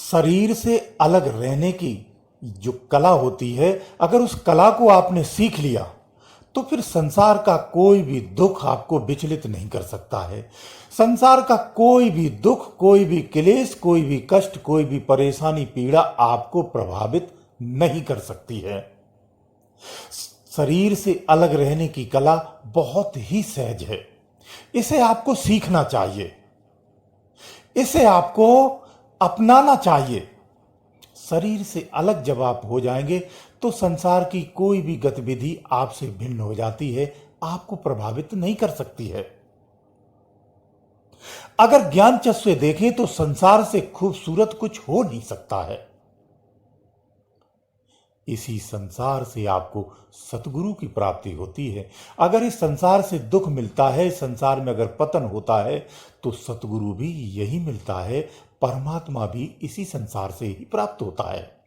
शरीर से अलग रहने की जो कला होती है, अगर उस कला को आपने सीख लिया तो फिर संसार का कोई भी दुख आपको विचलित नहीं कर सकता है। संसार का कोई भी दुख, कोई भी क्लेश, कोई भी कष्ट, कोई भी परेशानी, पीड़ा आपको प्रभावित नहीं कर सकती है। शरीर से अलग रहने की कला बहुत ही सहज है। इसे आपको सीखना चाहिए, इसे आपको अपनाना चाहिए। शरीर से अलग जब आप हो जाएंगे तो संसार की कोई भी गतिविधि आपसे भिन्न हो जाती है, आपको प्रभावित नहीं कर सकती है। अगर ज्ञान चक्षु से देखें तो संसार से खूबसूरत कुछ हो नहीं सकता है। इसी संसार से आपको सतगुरु की प्राप्ति होती है। अगर इस संसार से दुख मिलता है, इस संसार में अगर पतन होता है, तो सतगुरु भी यही मिलता है, परमात्मा भी इसी संसार से ही प्राप्त होता है।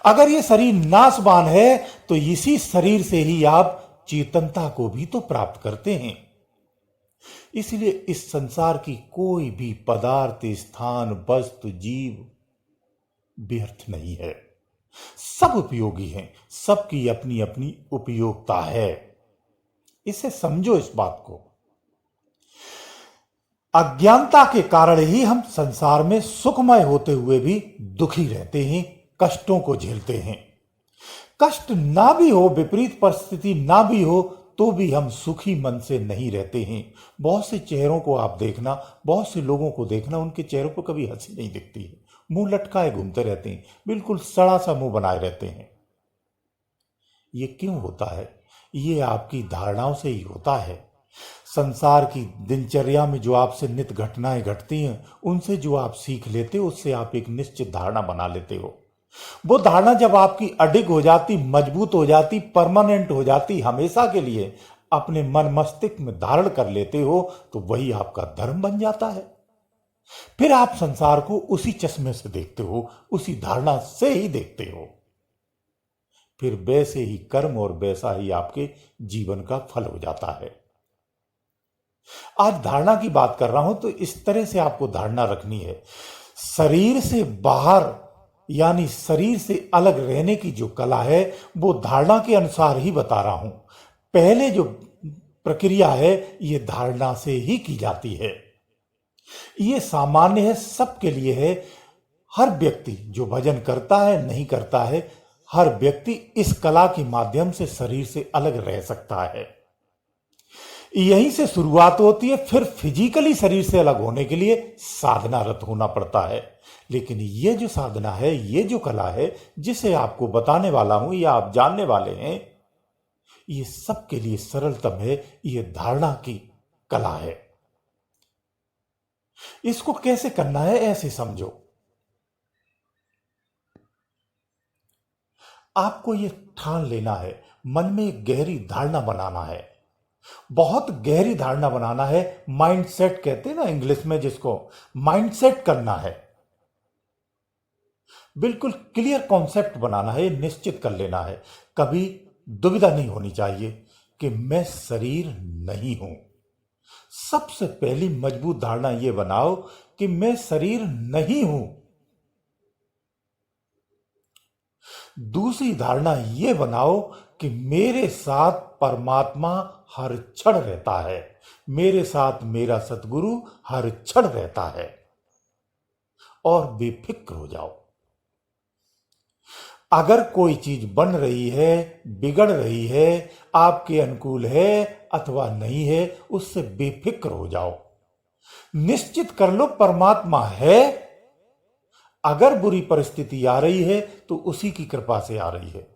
अगर ये शरीर नाशवान है तो इसी शरीर से ही आप चेतनता को भी तो प्राप्त करते हैं। इसलिए इस संसार की कोई भी पदार्थ, स्थान, वस्तु, जीव व्यर्थ नहीं है, सब उपयोगी हैं, सबकी अपनी अपनी उपयोगिता है। इसे समझो, इस बात को। अज्ञानता के कारण ही हम संसार में सुखमय होते हुए भी दुखी रहते हैं, कष्टों को झेलते हैं। कष्ट ना भी हो, विपरीत परिस्थिति ना भी हो, तो भी हम सुखी मन से नहीं रहते हैं। बहुत से चेहरों को आप देखना, बहुत से लोगों को देखना, उनके चेहरों पर कभी हंसी नहीं दिखती है, मुंह लटकाए घूमते रहते हैं, बिल्कुल सड़ा सा मुंह बनाए रहते हैं। ये क्यों होता है? ये आपकी धारणाओं से ही होता है। संसार की दिनचर्या में जो आपसे नित्य घटनाएं घटती हैं, उनसे जो आप सीख लेते हो, उससे आप एक निश्चित धारणा बना लेते हो। वो धारणा जब आपकी अडिग हो जाती, मजबूत हो जाती, परमानेंट हो जाती, हमेशा के लिए अपने मन मस्तिष्क में धारण कर लेते हो, तो वही आपका धर्म बन जाता है। फिर आप संसार को उसी चश्मे से देखते हो, उसी धारणा से ही देखते हो। फिर वैसे ही कर्म और वैसा ही आपके जीवन का फल हो जाता है। आज धारणा की बात कर रहा हूं तो इस तरह से आपको धारणा रखनी है। शरीर से बाहर यानी शरीर से अलग रहने की जो कला है, वो धारणा के अनुसार ही बता रहा हूं। पहले जो प्रक्रिया है, ये धारणा से ही की जाती है। ये सामान्य है, सबके लिए है। हर व्यक्ति जो भजन करता है, नहीं करता है, हर व्यक्ति इस कला के माध्यम से शरीर से अलग रह सकता है। यहीं से शुरुआत होती है। फिर फिजिकली शरीर से अलग होने के लिए साधनारत होना पड़ता है। लेकिन ये जो साधना है, ये जो कला है, जिसे आपको बताने वाला हूं या आप जानने वाले हैं, ये सबके लिए सरलतम है। ये धारणा की कला है। इसको कैसे करना है, ऐसे समझो। आपको ये ठान लेना है, मन में एक गहरी धारणा बनाना है, बहुत गहरी धारणा बनाना है। माइंडसेट कहते हैं ना इंग्लिश में, जिसको माइंडसेट करना है। बिल्कुल क्लियर कॉन्सेप्ट बनाना है, निश्चित कर लेना है। कभी दुविधा नहीं होनी चाहिए कि मैं शरीर नहीं हूं। सबसे पहली मजबूत धारणा यह बनाओ कि मैं शरीर नहीं हूं। दूसरी धारणा यह बनाओ कि मेरे साथ परमात्मा हर क्षण रहता है, मेरे साथ मेरा सतगुरु हर क्षण रहता है। और बेफिक्र हो जाओ। अगर कोई चीज बन रही है, बिगड़ रही है, आपके अनुकूल है अथवा नहीं है, उससे बेफिक्र हो जाओ। निश्चित कर लो परमात्मा है। अगर बुरी परिस्थिति आ रही है तो उसी की कृपा से आ रही है,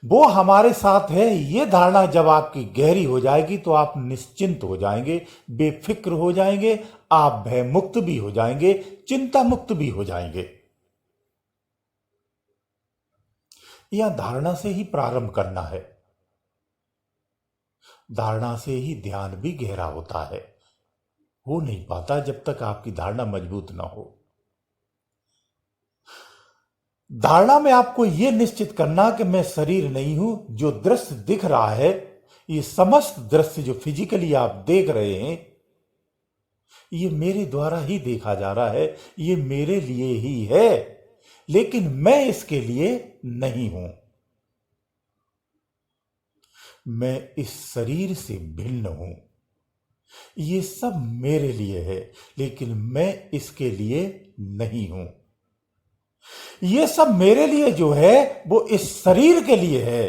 वो हमारे साथ है। यह धारणा जब आपकी गहरी हो जाएगी तो आप निश्चिंत हो जाएंगे, बेफिक्र हो जाएंगे, आप भय मुक्त भी हो जाएंगे, चिंता मुक्त भी हो जाएंगे। यह धारणा से ही प्रारंभ करना है। धारणा से ही ध्यान भी गहरा होता है। हो नहीं पाता जब तक आपकी धारणा मजबूत ना हो। धारणा में आपको यह निश्चित करना कि मैं शरीर नहीं हूं। जो दृश्य दिख रहा है, ये समस्त दृश्य जो फिजिकली आप देख रहे हैं, ये मेरे द्वारा ही देखा जा रहा है, ये मेरे लिए ही है, लेकिन मैं इसके लिए नहीं हूं। मैं इस शरीर से भिन्न हूं। ये सब मेरे लिए है, लेकिन मैं इसके लिए नहीं हूं। ये सब मेरे लिए जो है वो इस शरीर के लिए है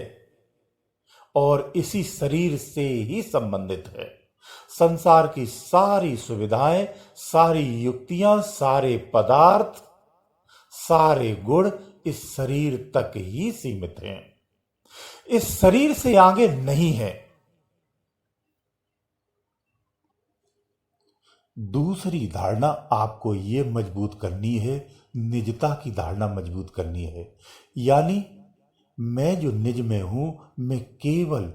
और इसी शरीर से ही संबंधित है। संसार की सारी सुविधाएं, सारी युक्तियां, सारे पदार्थ, सारे गुण इस शरीर तक ही सीमित हैं, इस शरीर से आगे नहीं है। दूसरी धारणा आपको यह मजबूत करनी है, निजता की धारणा मजबूत करनी है। यानी मैं जो निज में हूं, मैं केवल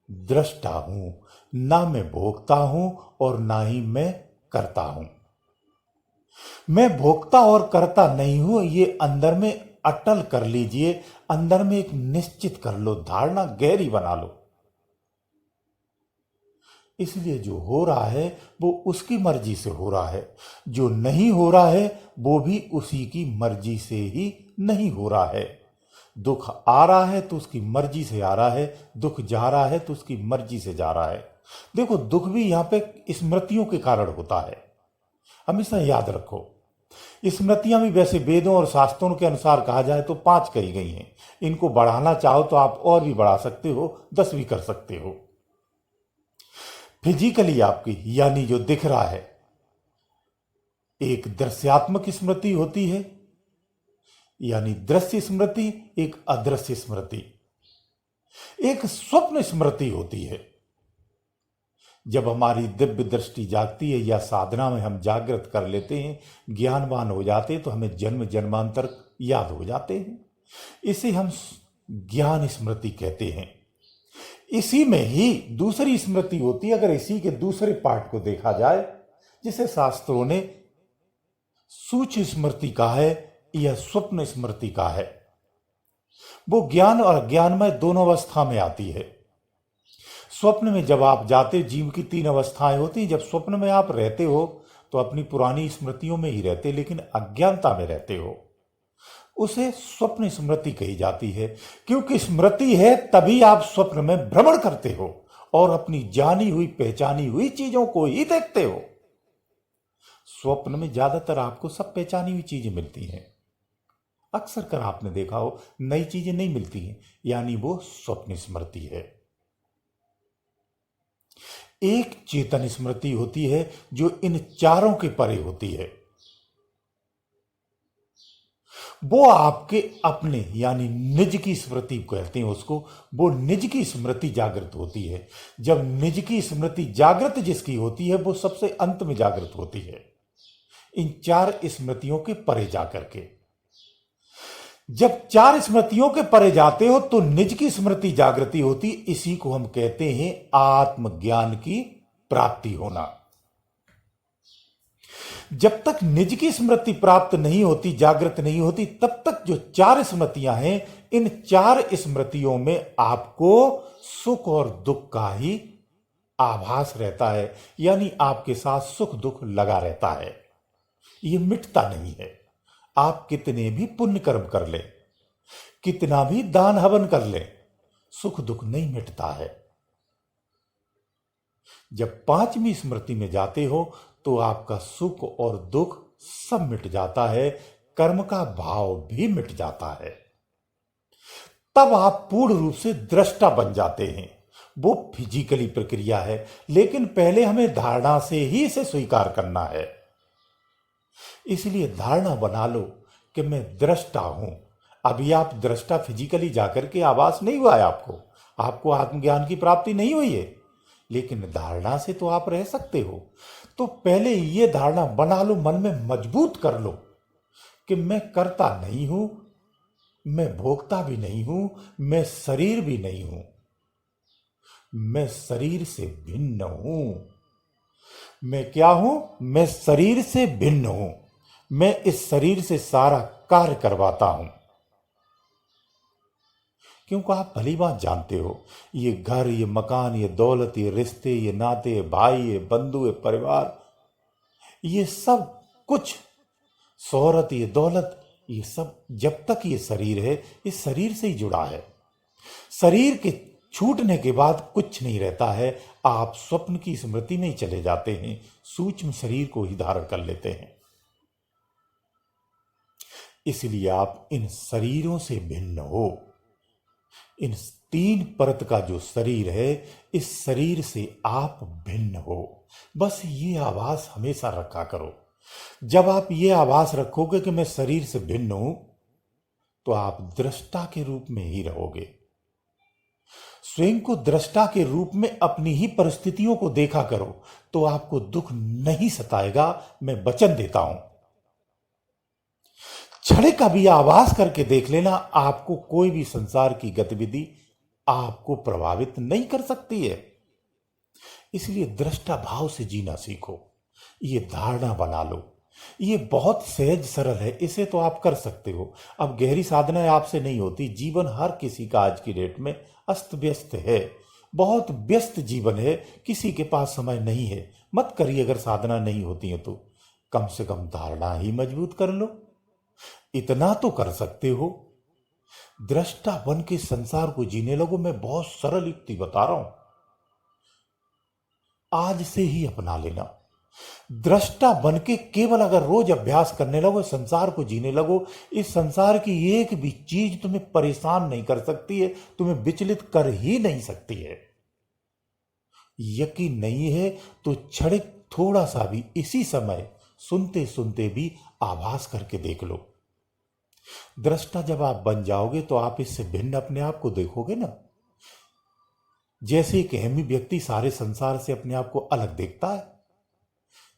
दृष्टा हूं, ना मैं भोगता हूं और ना ही मैं करता हूं। मैं भोगता और करता नहीं हूं, ये अंदर में अटल कर लीजिए, अंदर में एक निश्चित कर लो, धारणा गहरी बना लो। इसलिए जो हो रहा है वो उसकी मर्जी से हो रहा है, जो नहीं हो रहा है वो भी उसी की मर्जी से ही नहीं हो रहा है। दुख आ रहा है तो उसकी मर्जी से आ रहा है, दुख जा रहा है तो उसकी मर्जी से जा रहा है। देखो, दुख भी यहां पे स्मृतियों के कारण होता है, हमेशा याद रखो। स्मृतियां भी वैसे वेदों और शास्त्रों के अनुसार कहा जाए तो 5 कही गई हैं। इनको बढ़ाना चाहो तो आप और भी बढ़ा सकते हो, 10 भी कर सकते हो। फिजिकली आपकी, यानी जो दिख रहा है, एक दृश्यात्मक स्मृति होती है, यानी दृश्य स्मृति, एक अदृश्य स्मृति, एक स्वप्न स्मृति होती है। जब हमारी दिव्य दृष्टि जागती है या साधना में हम जागृत कर लेते हैं, ज्ञानवान हो जाते हैं, तो हमें जन्म जन्मांतर याद हो जाते हैं। इसे हम ज्ञान स्मृति कहते हैं। इसी में ही दूसरी स्मृति होती है, अगर इसी के दूसरे पार्ट को देखा जाए, जिसे शास्त्रों ने सूक्ष्म स्मृति कहा है या स्वप्न स्मृति कहा है। वो ज्ञान और अज्ञानमय दोनों अवस्था में आती है। स्वप्न में जब आप जाते, जीव की 3 अवस्थाएं होती हैं। जब स्वप्न में आप रहते हो तो अपनी पुरानी स्मृतियों में ही रहते, लेकिन अज्ञानता में रहते हो, उसे स्वप्न स्मृति कही जाती है। क्योंकि स्मृति है तभी आप स्वप्न में भ्रमण करते हो और अपनी जानी हुई पहचानी हुई चीजों को ही देखते हो। स्वप्न में ज्यादातर आपको सब पहचानी हुई चीजें मिलती हैं। अक्सर कर आपने देखा हो नई चीजें नहीं मिलती हैं, यानी वो स्वप्न स्मृति है। एक चेतन स्मृति होती है जो इन चारों के परे होती है। वो आपके अपने यानी निज की स्मृति कहते हैं उसको। वो निज की स्मृति जागृत होती है। जब निज की स्मृति जागृत जिसकी होती है, वो सबसे अंत में जागृत होती है, इन 4 स्मृतियों के परे जाकर के। जब 4 स्मृतियों के परे जाते हो तो निज की स्मृति जागृति होती। इसी को हम कहते हैं आत्मज्ञान की प्राप्ति होना। जब तक निज की स्मृति प्राप्त नहीं होती, जागृत नहीं होती, तब तक जो 4 स्मृतियां हैं, इन 4 स्मृतियों में आपको सुख और दुख का ही आभास रहता है। यानी आपके साथ सुख दुख लगा रहता है, ये मिटता नहीं है। आप कितने भी पुण्य कर्म कर ले, कितना भी दान हवन कर ले, सुख दुख नहीं मिटता है। जब 5वीं स्मृति में जाते हो तो आपका सुख और दुख सब मिट जाता है, कर्म का भाव भी मिट जाता है। तब आप पूर्ण रूप से दृष्टा बन जाते हैं। वो फिजिकली प्रक्रिया है, लेकिन पहले हमें धारणा से ही इसे स्वीकार करना है। इसलिए धारणा बना लो कि मैं दृष्टा हूं। अभी आप दृष्टा फिजिकली जाकर के आभास नहीं हुआ है, आपको आत्मज्ञान की प्राप्ति नहीं हुई है, लेकिन धारणा से तो आप रह सकते हो। तो पहले ये धारणा बना लो, मन में मजबूत कर लो कि मैं करता नहीं हूं, मैं भोगता भी नहीं हूं, मैं शरीर भी नहीं हूं, मैं शरीर से भिन्न हूं। मैं क्या हूं? मैं शरीर से भिन्न हूं। मैं इस शरीर से सारा कार्य करवाता हूं। क्योंकि आप भली बात जानते हो, ये घर, ये मकान, ये दौलत, ये रिश्ते, ये नाते, ये भाई, ये बंधु, ये परिवार, ये सब कुछ, शोहरत, ये दौलत, ये सब जब तक ये शरीर है, इस शरीर से ही जुड़ा है। शरीर के छूटने के बाद कुछ नहीं रहता है। आप स्वप्न की स्मृति में ही चले जाते हैं, सूक्ष्म शरीर को ही धारण कर लेते हैं। इसलिए आप इन शरीरों से भिन्न हो। इन तीन परत का जो शरीर है, इस शरीर से आप भिन्न हो। बस ये आभास हमेशा रखा करो। जब आप ये आभास रखोगे कि मैं शरीर से भिन्न हूं, तो आप दृष्टा के रूप में ही रहोगे। स्वयं को दृष्टा के रूप में अपनी ही परिस्थितियों को देखा करो, तो आपको दुख नहीं सताएगा, मैं वचन देता हूं। क्षण का भी आभास करके देख लेना, आपको कोई भी संसार की गतिविधि आपको प्रभावित नहीं कर सकती है। इसलिए दृष्टा भाव से जीना सीखो। ये धारणा बना लो। ये बहुत सहज सरल है, इसे तो आप कर सकते हो। अब गहरी साधना आपसे नहीं होती। जीवन हर किसी का आज की डेट में अस्त व्यस्त है, बहुत व्यस्त जीवन है, किसी के पास समय नहीं है। मत करिए, अगर साधना नहीं होती है तो कम से कम धारणा ही मजबूत कर लो। इतना तो कर सकते हो। दृष्टा बन के संसार को जीने लगो। मैं बहुत सरल युक्ति बता रहा हूं, आज से ही अपना लेना। दृष्टा बन के केवल अगर रोज अभ्यास करने लगो, संसार को जीने लगो, इस संसार की एक भी चीज तुम्हें परेशान नहीं कर सकती है, तुम्हें विचलित कर ही नहीं सकती है। यकीन नहीं है तो क्षणिक थोड़ा सा भी इसी समय सुनते सुनते भी आभास करके देख लो। दृष्टा जब आप बन जाओगे तो आप इससे भिन्न अपने आप को देखोगे ना। जैसे एक अहमी व्यक्ति सारे संसार से अपने आप को अलग देखता है,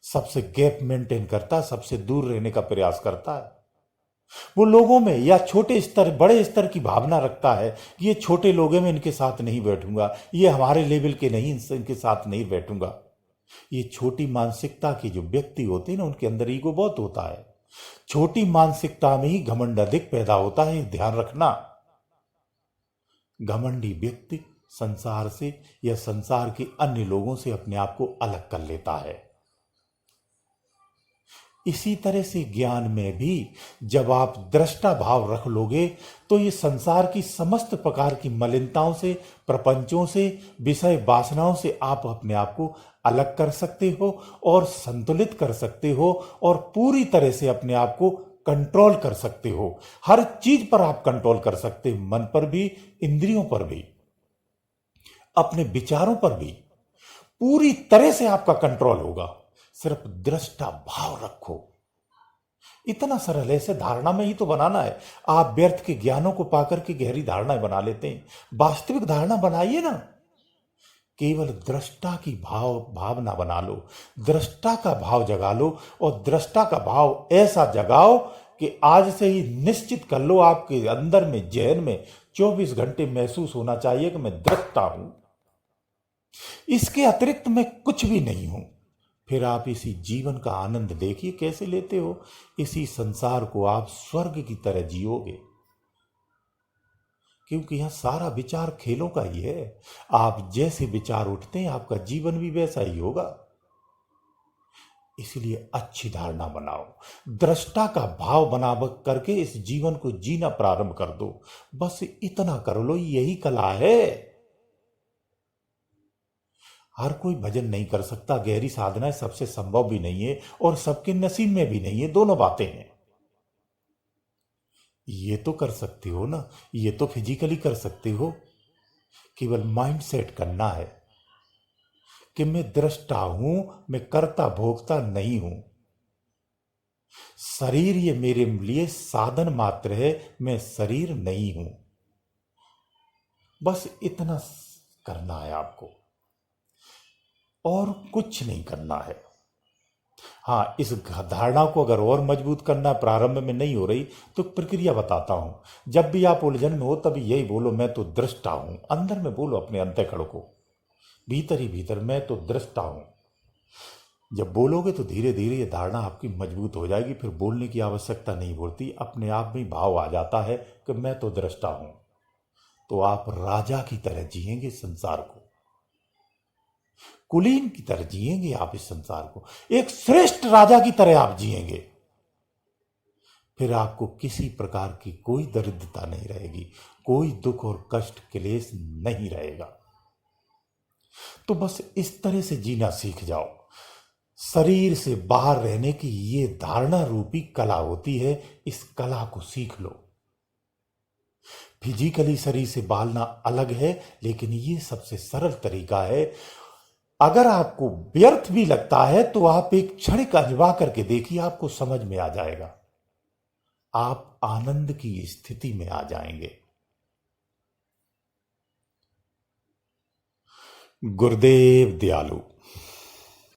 सबसे गैप मेंटेन करता है, सबसे दूर रहने का प्रयास करता है। वो लोगों में या छोटे स्तर बड़े स्तर की भावना रखता है कि ये छोटे लोग हैं, मैं इनके साथ नहीं बैठूंगा, ये हमारे लेवल के नहीं, इनके साथ नहीं बैठूंगा। ये छोटी मानसिकता के जो व्यक्ति होते हैं ना, उनके अंदर ईगो बहुत होता है। छोटी मानसिकता में ही घमंड अधिक पैदा होता है, ध्यान रखना। घमंडी व्यक्ति संसार से या संसार के अन्य लोगों से अपने आप को अलग कर लेता है। इसी तरह से ज्ञान में भी जब आप दृष्टा भाव रख लोगे, तो ये संसार की समस्त प्रकार की मलिनताओं से, प्रपंचों से, विषय वासनाओं से आप अपने आप को अलग कर सकते हो और संतुलित कर सकते हो और पूरी तरह से अपने आप को कंट्रोल कर सकते हो। हर चीज पर आप कंट्रोल कर सकते हो, मन पर भी, इंद्रियों पर भी, अपने विचारों पर भी पूरी तरह से आपका कंट्रोल होगा। सिर्फ दृष्टा भाव रखो। इतना सरल है, इसे धारणा में ही तो बनाना है। आप व्यर्थ के ज्ञानों को पाकर के गहरी धारणाएं बना लेते हैं। वास्तविक धारणा बनाइए ना। केवल दृष्टा की भावना बना लो, दृष्टा का भाव जगा लो और दृष्टा का भाव ऐसा जगाओ कि आज से ही निश्चित कर लो, आपके अंदर में, जहन में 24 घंटे महसूस होना चाहिए कि मैं दृष्टा हूं, इसके अतिरिक्त मैं कुछ भी नहीं हूं। फिर आप इसी जीवन का आनंद देखिए कैसे लेते हो। इसी संसार को आप स्वर्ग की तरह जियोगे, क्योंकि यहां सारा विचार खेलों का ही है। आप जैसे विचार उठते हैं, आपका जीवन भी वैसा ही होगा। इसलिए अच्छी धारणा बनाओ, दृष्टा का भाव बना करके इस जीवन को जीना प्रारंभ कर दो। बस इतना कर लो, यही कला है। हर कोई भजन नहीं कर सकता, गहरी साधना सबसे संभव भी नहीं है और सबके नसीब में भी नहीं है, दोनों बातें हैं। ये तो कर सकते हो ना, ये तो फिजिकली कर सकते हो। केवल माइंड सेट करना है कि मैं दृष्टा हूं, मैं कर्ता भोक्ता नहीं हूं। शरीर ये मेरे लिए साधन मात्र है, मैं शरीर नहीं हूं। बस इतना करना है आपको और कुछ नहीं करना है। हाँ, इस धारणा को अगर और मजबूत करना प्रारंभ में नहीं हो रही तो प्रक्रिया बताता हूं। जब भी आप उलझन में हो तभी यही बोलो, मैं तो दृष्टा हूं। अंदर में बोलो अपने अंतःकरण को, भीतर ही भीतर, मैं तो दृष्टा हूं। जब बोलोगे तो धीरे धीरे ये धारणा आपकी मजबूत हो जाएगी। फिर बोलने की आवश्यकता नहीं पड़ती, अपने आप में भाव आ जाता है कि मैं तो दृष्टा हूं। तो आप राजा की तरह जिएंगे संसार को। कुलीन की तरह जिएंगे आप इस संसार को, एक श्रेष्ठ राजा की तरह आप जिएंगे। फिर आपको किसी प्रकार की कोई दरिद्रता नहीं रहेगी, कोई दुख और कष्ट क्लेश नहीं रहेगा। तो बस इस तरह से जीना सीख जाओ। शरीर से बाहर रहने की ये धारणा रूपी कला होती है, इस कला को सीख लो। फिजिकली शरीर से बाहरना अलग है, लेकिन ये सबसे सरल तरीका है। अगर आपको व्यर्थ भी लगता है तो आप एक क्षण का अजमा करके देखिए, आपको समझ में आ जाएगा, आप आनंद की स्थिति में आ जाएंगे। गुरुदेव दयालु।